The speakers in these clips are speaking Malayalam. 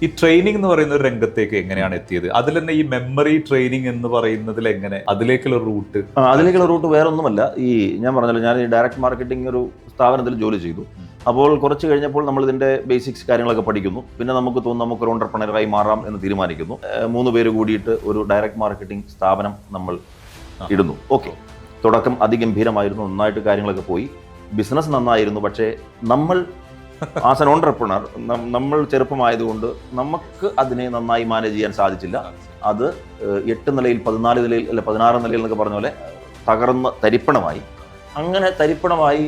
ഈ ട്രെയിനിങ് എന്ന് പറയുന്ന ഒരു രംഗത്തേക്ക് എങ്ങനെയാണ് എത്തിയത്? അതിൽ തന്നെ ഈ മെമ്മറി ട്രെയിനിങ് എന്ന് പറയുന്നതിൽ എങ്ങനെ അതിലേക്കുള്ള റൂട്ട്? അതിലേക്കുള്ള റൂട്ട് വേറെ ഒന്നുമല്ല. ഈ ഞാൻ പറഞ്ഞല്ലോ, ഞാൻ ഈ ഡയറക്റ്റ് മാർക്കറ്റിംഗ് ഒരു സ്ഥാപനത്തിൽ ജോലി ചെയ്തു. അപ്പോൾ കുറച്ച് കഴിഞ്ഞപ്പോൾ നമ്മൾ ഇതിന്റെ ബേസിക്സ് കാര്യങ്ങളൊക്കെ പഠിക്കുന്നു. പിന്നെ നമുക്ക് തോന്നുന്നു നമുക്കൊരു ഓണ്ടർപ്രണറായി മാറാം എന്ന് തീരുമാനിക്കുന്നു. 3 പേര് കൂടിയിട്ട് ഒരു ഡയറക്റ്റ് മാർക്കറ്റിംഗ് സ്ഥാപനം നമ്മൾ ഇടുന്നു. ഓക്കെ, തുടക്കം അതിഗംഭീരമായിരുന്നു, നന്നായിട്ട് കാര്യങ്ങളൊക്കെ പോയി, ബിസിനസ് നന്നായിരുന്നു. പക്ഷേ നമ്മൾ ആസ് എൻ ഓണ്ടർപ്രണർ, നമ്മൾ ചെറുപ്പമായതുകൊണ്ട് നമുക്ക് അതിനെ നന്നായി മാനേജ് ചെയ്യാൻ സാധിച്ചില്ല. അത് 8 നിലയിൽ 14 നിലയിൽ അല്ല 16 നിലയിൽ എന്നൊക്കെ പറഞ്ഞ പോലെ തകർന്ന് തരിപ്പണമായി. അങ്ങനെ തരിപ്പണമായി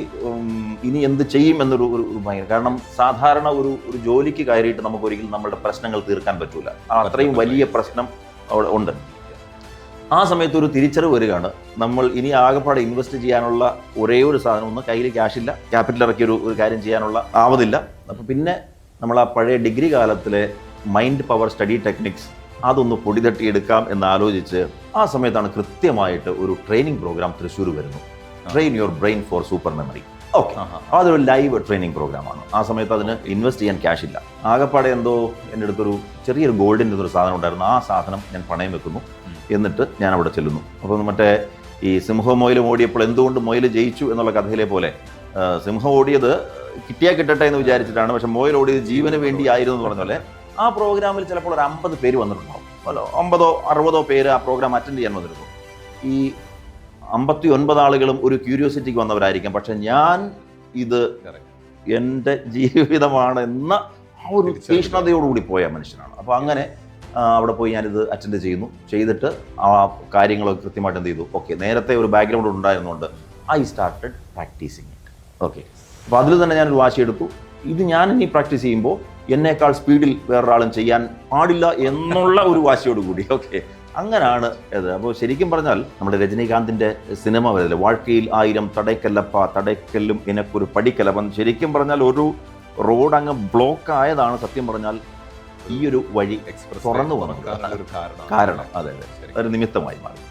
ഇനി എന്ത് ചെയ്യും എന്നൊരു ഭയങ്കര, കാരണം സാധാരണ ഒരു ജോലിക്ക് കയറിയിട്ട് നമുക്ക് ഒരിക്കലും നമ്മുടെ പ്രശ്നങ്ങൾ തീർക്കാൻ പറ്റൂല. അത്രയും വലിയ പ്രശ്നം അവിടെ ഉണ്ട്. ആ സമയത്ത് ഒരു തിരിച്ചറിവ് വരികയാണ്, നമ്മൾ ഇനി ആകെപ്പാടെ ഇൻവെസ്റ്റ് ചെയ്യാനുള്ള ഒരേ ഒരു സാധനം, ഒന്ന് കയ്യിൽ ക്യാഷില്ല, ക്യാപിറ്റൽ ഇറക്കി ഒരു കാര്യം ചെയ്യാനുള്ള ആവതില്ല. അപ്പം പിന്നെ നമ്മൾ ആ പഴയ ഡിഗ്രി കാലത്തിലെ മൈൻഡ് പവർ സ്റ്റഡി ടെക്നിക്സ് അതൊന്ന് പൊടിതട്ടിയെടുക്കാം എന്നാലോചിച്ച് ആ സമയത്താണ് കൃത്യമായിട്ട് ഒരു ട്രെയിനിങ് പ്രോഗ്രാം തൃശ്ശൂർ വരുന്നു. Train your brain for super memory. Okay, അതൊരു ലൈവ് ട്രെയിനിങ് പ്രോഗ്രാമാണ്. ആ സമയത്ത് അതിന് ഇൻവെസ്റ്റ് ചെയ്യാൻ ക്യാഷ് ഇല്ല. ആകെപ്പാടെ എന്തോ എൻ്റെ അടുത്തൊരു ചെറിയൊരു ഗോൾഡിൻ്റെ ഒരു സാധനം ഉണ്ടായിരുന്നു. ആ സാധനം ഞാൻ പണയം വെക്കുന്നു. എന്നിട്ട് ഞാൻ അവിടെ ചെല്ലുന്നു. അപ്പോൾ മറ്റേ ഈ സിംഹവും മൊയിലും ഓടിയപ്പോൾ എന്തുകൊണ്ട് മൊയിൽ ജയിച്ചു എന്നുള്ള കഥയിലെ പോലെ, സിംഹം ഓടിയത് കിട്ടിയാൽ കിട്ടട്ടെ എന്ന് വിചാരിച്ചിട്ടാണ്, പക്ഷെ മൊയിൽ ഓടിയത് ജീവന് വേണ്ടി ആയിരുന്നു എന്ന് പറഞ്ഞ പോലെ ആ പ്രോഗ്രാമിൽ ചിലപ്പോൾ ഒരു 50 പേര് വന്നിട്ടുണ്ടാവും. അല്ലോ 50ഓ 60ഓ പേര് ആ പ്രോഗ്രാം അറ്റൻഡ് ചെയ്യാൻ വന്നിരുന്നു. ഈ 59 ആളുകളും ഒരു ക്യൂരിയോസിറ്റിക്ക് വന്നവരായിരിക്കും. പക്ഷെ ഞാൻ ഇത് എൻ്റെ ജീവിതമാണ് എന്ന ആ ഒരു തീഷ്ണതയോടുകൂടി പോയ മനുഷ്യനാണ്. അപ്പോൾ അങ്ങനെ അവിടെ പോയി ഞാനിത് അറ്റൻഡ് ചെയ്തിട്ട് ആ കാര്യങ്ങളൊക്കെ കൃത്യമായിട്ട് എന്ത് ചെയ്തു. ഓക്കെ, നേരത്തെ ഒരു ബാക്ക്ഗ്രൗണ്ട് ഉണ്ടായിരുന്നുകൊണ്ട് I started practising it. Okay, അപ്പോൾ അതിൽ തന്നെ ഞാനൊരു വാശിയെടുത്തു, ഇത് ഞാൻ ഇനി പ്രാക്ടീസ് ചെയ്യുമ്പോൾ എന്നേക്കാൾ സ്പീഡിൽ വേറൊരാളും ചെയ്യാൻ പാടില്ല എന്നുള്ള ഒരു വാശിയോടുകൂടി. ഓക്കെ, അങ്ങനെയാണ് ഇത്. അപ്പോൾ ശരിക്കും പറഞ്ഞാൽ നമ്മുടെ രജനീകാന്തിൻ്റെ സിനിമ വരില്ലേ, വാഴ്ക്കയിൽ 1000 തടയ്ക്കല്ലപ്പ തടയ്ക്കല്ലും എനക്കൊരു പടിക്കലപ്പം. ശരിക്കും പറഞ്ഞാൽ ഒരു റോഡ് അങ്ങ് ബ്ലോക്ക് ആയതാണ് സത്യം പറഞ്ഞാൽ ഈ ഒരു വഴി തുറന്നു വന്നത് കാരണം. അതെ, ഒരു നിമിത്തമായി മാറി.